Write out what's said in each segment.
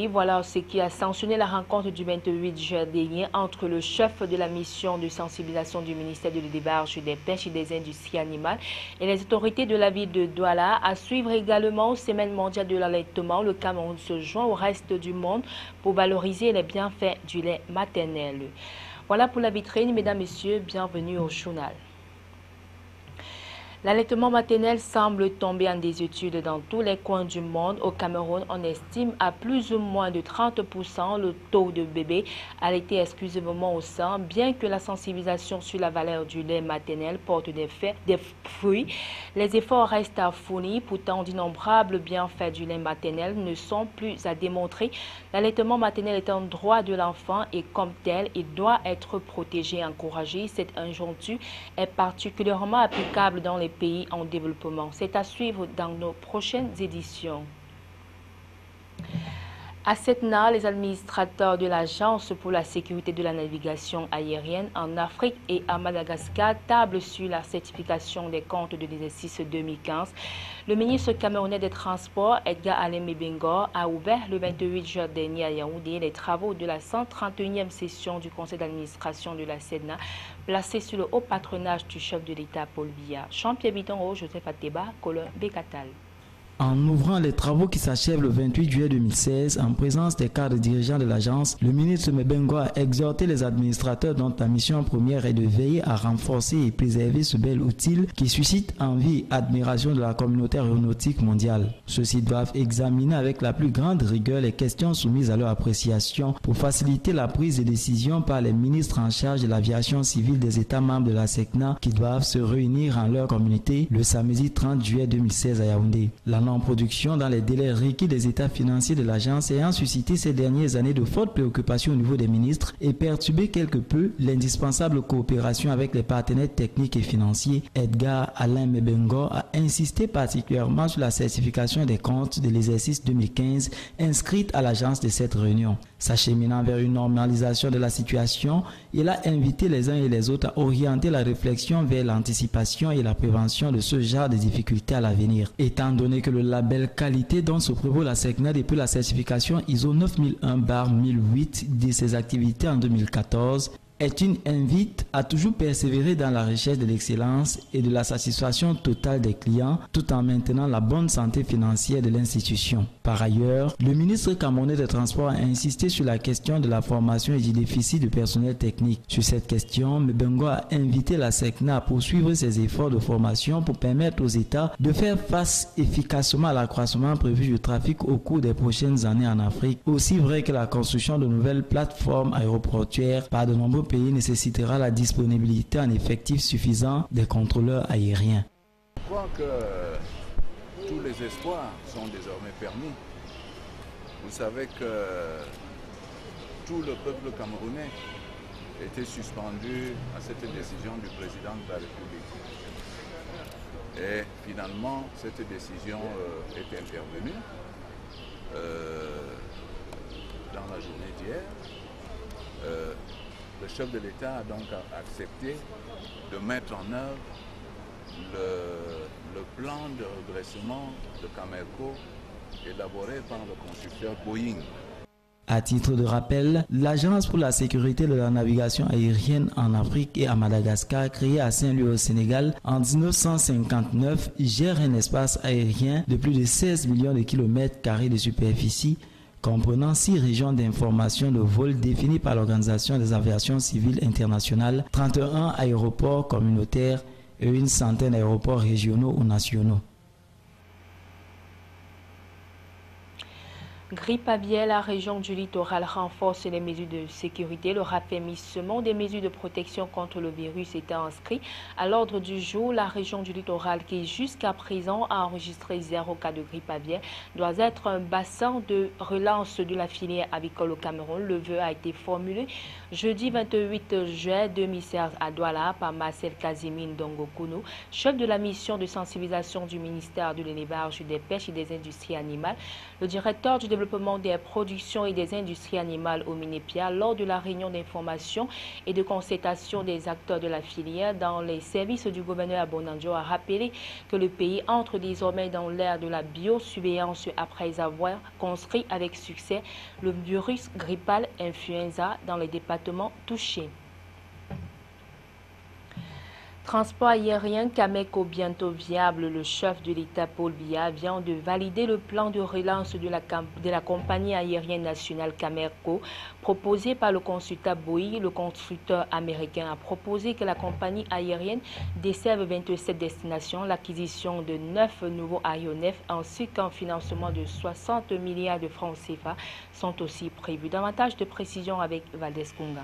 Voilà ce qui a sanctionné la rencontre du 28 juin dernier entre le chef de la mission de sensibilisation du ministère de l'élevage, des pêches et des industries animales et les autorités de la ville de Douala. À suivre également aux Semaines mondiales de l'allaitement, le Cameroun se joint au reste du monde pour valoriser les bienfaits du lait maternel. Voilà pour la vitrine, mesdames, messieurs, bienvenue au journal. L'allaitement maternel semble tomber en désuétude dans tous les coins du monde. Au Cameroun, on estime à plus ou moins de 30% le taux de bébés allaités exclusivement au sein. Bien que la sensibilisation sur la valeur du lait maternel porte des fruits, les efforts restent à fournir. Pourtant, d'innombrables bienfaits du lait maternel ne sont plus à démontrer. L'allaitement maternel est un droit de l'enfant et comme tel, il doit être protégé et encouragé. Cette injonction est particulièrement applicable dans les pays en développement. C'est à suivre dans nos prochaines éditions. À Setna, les administrateurs de l'Agence pour la sécurité de la navigation aérienne en Afrique et à Madagascar tablent sur la certification des comptes de l'exercice 2015. Le ministre camerounais des Transports, Edgar Alain Mebengor, a ouvert le 28 juin dernier à Yaoundé les travaux de la 131e session du conseil d'administration de la Setna, placée sous le haut patronage du chef de l'État Paul Biya. Jean-Pierre Bitongo, Joseph Ateba, Colin Bekatal. En ouvrant les travaux qui s'achèvent le 28 juillet 2016, en présence des cadres dirigeants de l'agence, le ministre Mebengor a exhorté les administrateurs dont la mission première est de veiller à renforcer et préserver ce bel outil qui suscite envie et admiration de la communauté aéronautique mondiale. Ceux-ci doivent examiner avec la plus grande rigueur les questions soumises à leur appréciation pour faciliter la prise de décision par les ministres en charge de l'aviation civile des États membres de la SECNA qui doivent se réunir en leur communauté le samedi 30 juillet 2016 à Yaoundé. La non-production dans les délais requis des états financiers de l'agence ayant suscité ces dernières années de fortes préoccupations au niveau des ministres et perturbé quelque peu l'indispensable coopération avec les partenaires techniques et financiers. Edgar Alain Mebengor a insisté particulièrement sur la certification des comptes de l'exercice 2015 inscrite à l'agence de cette réunion. S'acheminant vers une normalisation de la situation, il a invité les uns et les autres à orienter la réflexion vers l'anticipation et la prévention de ce genre de difficultés à l'avenir. Étant donné que le label qualité dont se prévaut la SECNA depuis la certification ISO 9001/1008 de ses activités en 2014, est une invite à toujours persévérer dans la recherche de l'excellence et de la satisfaction totale des clients tout en maintenant la bonne santé financière de l'institution. Par ailleurs, le ministre camerounais des Transports a insisté sur la question de la formation et du déficit de personnel technique. Sur cette question, Mebengor a invité la SECNA à poursuivre ses efforts de formation pour permettre aux États de faire face efficacement à l'accroissement prévu du trafic au cours des prochaines années en Afrique. Aussi vrai que la construction de nouvelles plateformes aéroportuaires par de nombreux pays nécessitera la disponibilité en effectifs suffisants des contrôleurs aériens. Je crois que tous les espoirs sont désormais permis. Vous savez que tout le peuple camerounais était suspendu à cette décision du président de la République. Et finalement, cette décision est intervenue dans la journée d'hier. Le chef de l'État a donc accepté de mettre en œuvre le plan de redressement de Camerco élaboré par le constructeur Boeing. À titre de rappel, l'Agence pour la sécurité de la navigation aérienne en Afrique et à Madagascar, créée à Saint-Louis au Sénégal en 1959, gère un espace aérien de plus de 16 millions de kilomètres carrés de superficie, comprenant 6 régions d'information de vol définies par l'Organisation des aviations civiles internationales, 31 aéroports communautaires et une centaine d'aéroports régionaux ou nationaux. Grippe aviaire, la région du littoral renforce les mesures de sécurité. Le raffermissement des mesures de protection contre le virus était inscrit à l'ordre du jour. La région du littoral, qui jusqu'à présent a enregistré 0 cas de grippe aviaire, doit être un bassin de relance de la filière avicole au Cameroun. Le vœu a été formulé jeudi 28 juin 2016 à Douala par Marcel Casimir Ndongo-Kounou, chef de la mission de sensibilisation du ministère de l'élevage, des pêches et des industries animales. Le directeur du développement des productions et des industries animales au Minépia, lors de la réunion d'information et de concertation des acteurs de la filière dans les services du gouverneur Abonanjo, a rappelé que le pays entre désormais dans l'ère de la biosurveillance après avoir conscrit avec succès le virus grippal influenza dans les départements touchés. Transport aérien Cameco bientôt viable. Le chef de l'État Paul Biya vient de valider le plan de relance de la compagnie aérienne nationale Cameco proposé par le consultant Boeing. Le constructeur américain a proposé que la compagnie aérienne desserve 27 destinations, l'acquisition de 9 nouveaux aéronefs ainsi qu'un financement de 60 milliards de francs CFA sont aussi prévus. Davantage de précisions avec Valdez Kungang.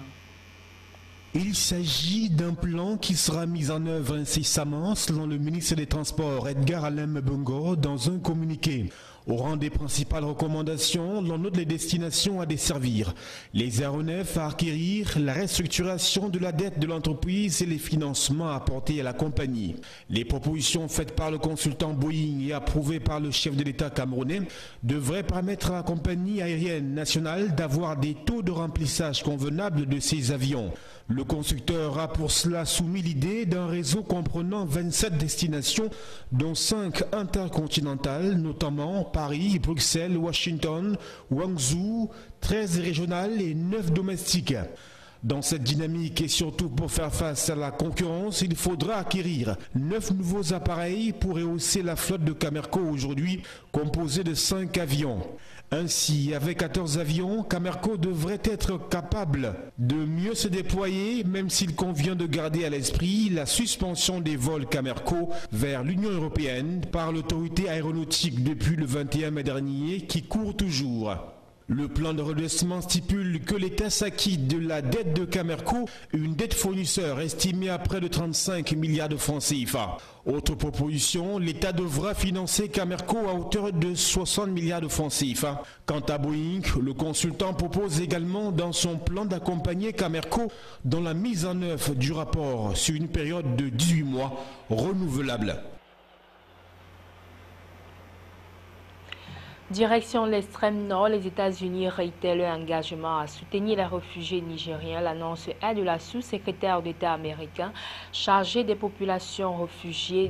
Il s'agit d'un plan qui sera mis en œuvre incessamment, selon le ministre des Transports Edgar Alain Mbongo dans un communiqué. Au rang des principales recommandations, l'on note les destinations à desservir, les aéronefs à acquérir, la restructuration de la dette de l'entreprise et les financements apportés à la compagnie. Les propositions faites par le consultant Boeing et approuvées par le chef de l'État camerounais devraient permettre à la compagnie aérienne nationale d'avoir des taux de remplissage convenables de ses avions. Le constructeur a pour cela soumis l'idée d'un réseau comprenant 27 destinations, dont 5 intercontinentales, notamment Paris, Bruxelles, Washington, Guangzhou, 13 régionales et 9 domestiques. Dans cette dynamique et surtout pour faire face à la concurrence, il faudra acquérir 9 nouveaux appareils pour rehausser la flotte de Cameco aujourd'hui, composée de 5 avions. Ainsi, avec 14 avions, Cameco devrait être capable de mieux se déployer, même s'il convient de garder à l'esprit la suspension des vols Cameco vers l'Union européenne par l'autorité aéronautique depuis le 21 mai dernier, qui court toujours. Le plan de redressement stipule que l'État s'acquitte de la dette de Cameco, une dette fournisseur estimée à près de 35 milliards de francs CFA. Autre proposition, l'État devra financer Cameco à hauteur de 60 milliards de francs CFA. Quant à Boeing, le consultant propose également dans son plan d'accompagner Cameco dans la mise en œuvre du rapport sur une période de 18 mois renouvelable. Direction l'extrême nord, les États-Unis réitèrent leur engagement à soutenir les réfugiés nigériens. L'annonce est de la sous-secrétaire d'État américain chargée des populations réfugiées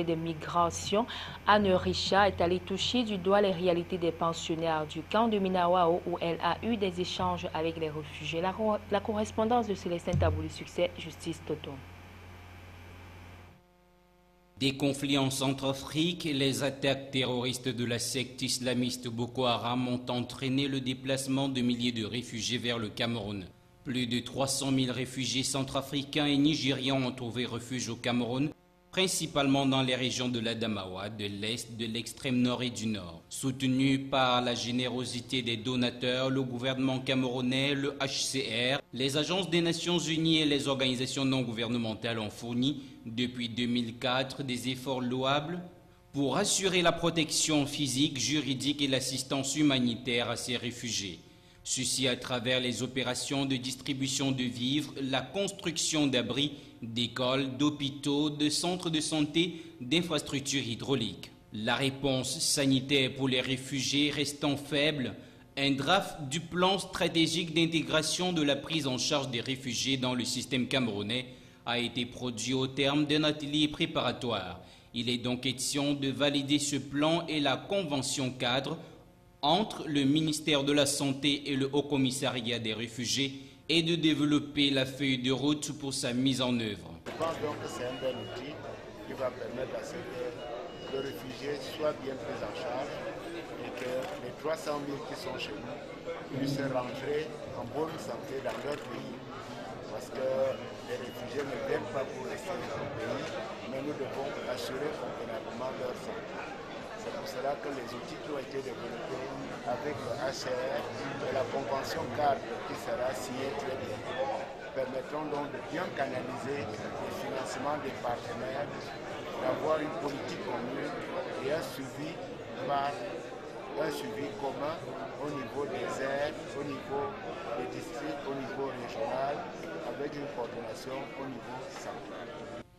de migration. Anne Richard est allée toucher du doigt les réalités des pensionnaires du camp de Minawao où elle a eu des échanges avec les réfugiés. La correspondance de Célestin Tabouli Succès, Justice Toto. Des conflits en Centrafrique, les attaques terroristes de la secte islamiste Boko Haram ont entraîné le déplacement de milliers de réfugiés vers le Cameroun. Plus de 300 000 réfugiés centrafricains et nigérians ont trouvé refuge au Cameroun, principalement dans les régions de l'Adamawa, de l'Est, de l'extrême nord et du nord. Soutenu par la générosité des donateurs, le gouvernement camerounais, le HCR, les agences des Nations Unies et les organisations non gouvernementales ont fourni, depuis 2004, des efforts louables pour assurer la protection physique, juridique et l'assistance humanitaire à ces réfugiés. Ceci à travers les opérations de distribution de vivres, la construction d'abris, d'écoles, d'hôpitaux, de centres de santé, d'infrastructures hydrauliques. La réponse sanitaire pour les réfugiés restant faible, un draft du plan stratégique d'intégration de la prise en charge des réfugiés dans le système camerounais a été produit au terme d'un atelier préparatoire. Il est donc question de valider ce plan et la convention cadre entre le ministère de la Santé et le Haut Commissariat des réfugiés et de développer la feuille de route pour sa mise en œuvre. Je pense donc que c'est un bel outil qui va permettre à ce que le réfugié soit bien pris en charge et que les 300 000 qui sont chez nous puissent rentrer en bonne santé dans leur pays. Parce que les réfugiés ne viennent pas pour rester dans le pays, mais nous devons assurer convenablement leur santé. C'est pour cela que les outils qui ont été développés avec le HCR et la convention cadre qui sera signée très bientôt permettront donc de bien canaliser le financement des partenaires, d'avoir une politique commune et un suivi commun au niveau des aides, au niveau des districts, au niveau régional, avec une coordination au niveau central.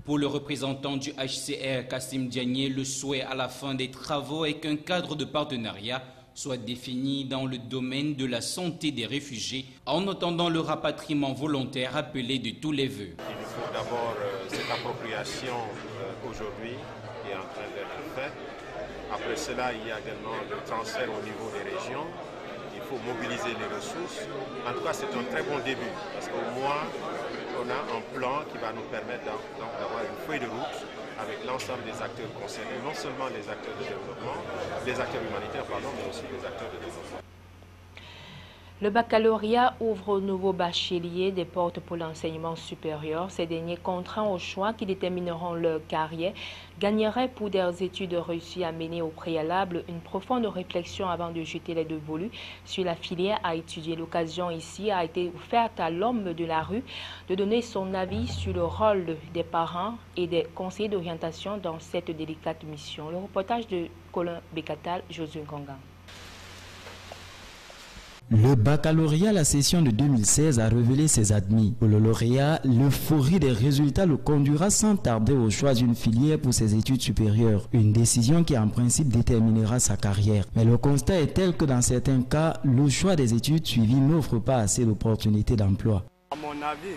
Pour le représentant du HCR, Kassim Diagne, le souhait à la fin des travaux est qu'un cadre de partenariat soit défini dans le domaine de la santé des réfugiés en attendant le rapatriement volontaire appelé de tous les vœux. Il faut d'abord cette appropriation aujourd'hui qui est en train d'être faite. Après cela, il y a également le transfert au niveau des régions. Il faut mobiliser les ressources. En tout cas, c'est un très bon début parce qu'au moins, on a un plan qui va nous permettre d'avoir une feuille de route avec l'ensemble des acteurs concernés, non seulement les acteurs de développement, les acteurs humanitaires, mais aussi les acteurs de développement. Le baccalauréat ouvre aux nouveaux bacheliers des portes pour l'enseignement supérieur. Ces derniers, contraints au choix qui détermineront leur carrière, gagneraient pour des études réussies à mener au préalable une profonde réflexion avant de jeter les dévolus sur la filière à étudier. L'occasion ici a été offerte à l'homme de la rue de donner son avis sur le rôle des parents et des conseillers d'orientation dans cette délicate mission. Le reportage de Colin Bekatal, Josué Konga. Le baccalauréat, la session de 2016 a révélé ses admis. Pour le lauréat, l'euphorie des résultats le conduira sans tarder au choix d'une filière pour ses études supérieures. Une décision qui en principe déterminera sa carrière. Mais le constat est tel que dans certains cas, le choix des études suivies n'offre pas assez d'opportunités d'emploi. À mon avis,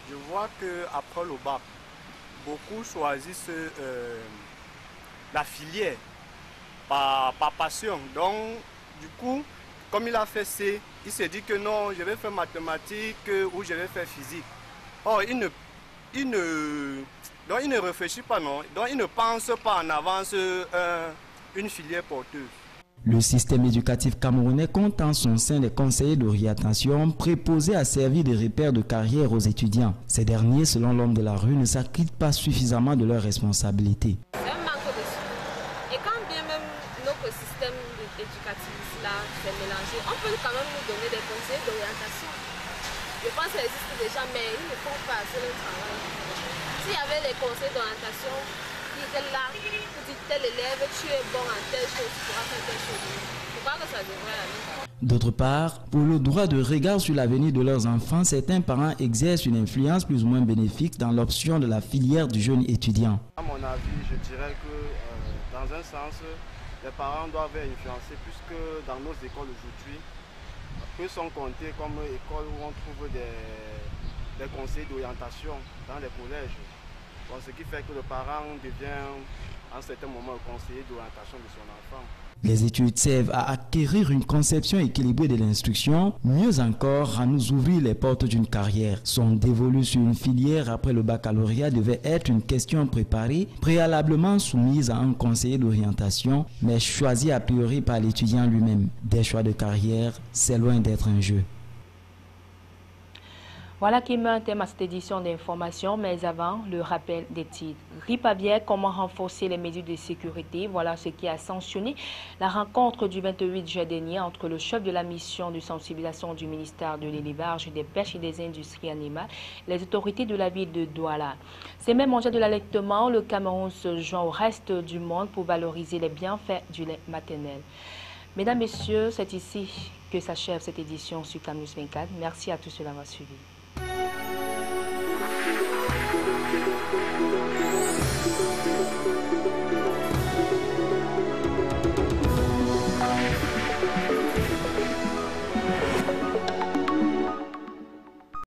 je vois qu'après le bac, beaucoup choisissent la filière par passion. Donc, du coup, comme il a fait C, il s'est dit que non, je vais faire mathématiques ou je vais faire physique. Or, il ne réfléchit pas, non. Donc, il ne pense pas en avance une filière porteuse. Le système éducatif camerounais compte en son sein des conseillers d'orientation préposés à servir de repères de carrière aux étudiants. Ces derniers, selon l'homme de la rue, ne s'acquittent pas suffisamment de leurs responsabilités. C'est un manque de suivi. Et quand bien même notre système éducatif là s'est mélangé, on peut quand même nous donner des conseils d'orientation. Je pense que ça existe déjà, mais ils ne font pas assez le travail. S'il y avait des conseils d'orientation, ils étaient là pour dire tel élève, tu es bon en telle chose, tu pourras faire telle chose. Je crois que ça devrait aller. D'autre part, pour le droit de regard sur l'avenir de leurs enfants, certains parents exercent une influence plus ou moins bénéfique dans l'option de la filière du jeune étudiant. À mon avis, je dirais que dans un sens, les parents doivent influencer puisque dans nos écoles aujourd'hui, peu sont comptés comme écoles où on trouve des conseils d'orientation dans les collèges. Bon, ce qui fait que le parent devient à un certain moment le conseiller d'orientation de son enfant. Les études servent à acquérir une conception équilibrée de l'instruction, mieux encore à nous ouvrir les portes d'une carrière. Son dévolu sur une filière après le baccalauréat devait être une question préparée, préalablement soumise à un conseiller d'orientation, mais choisie a priori par l'étudiant lui-même. Des choix de carrière, c'est loin d'être un jeu. Voilà qui met un thème à cette édition d'information, mais avant, le rappel des titres. Grippe aviaire, comment renforcer les mesures de sécurité? Voilà ce qui a sanctionné la rencontre du 28 juillet dernier entre le chef de la mission de sensibilisation du ministère de l'élevage, des pêches et des industries animales et les autorités de la ville de Douala. Ces mêmes enjeux de l'allaitement, le Cameroun se joint au reste du monde pour valoriser les bienfaits du lait maternel. Mesdames, Messieurs, c'est ici que s'achève cette édition sur Canus 24. Merci à tous de l'avoir suivi.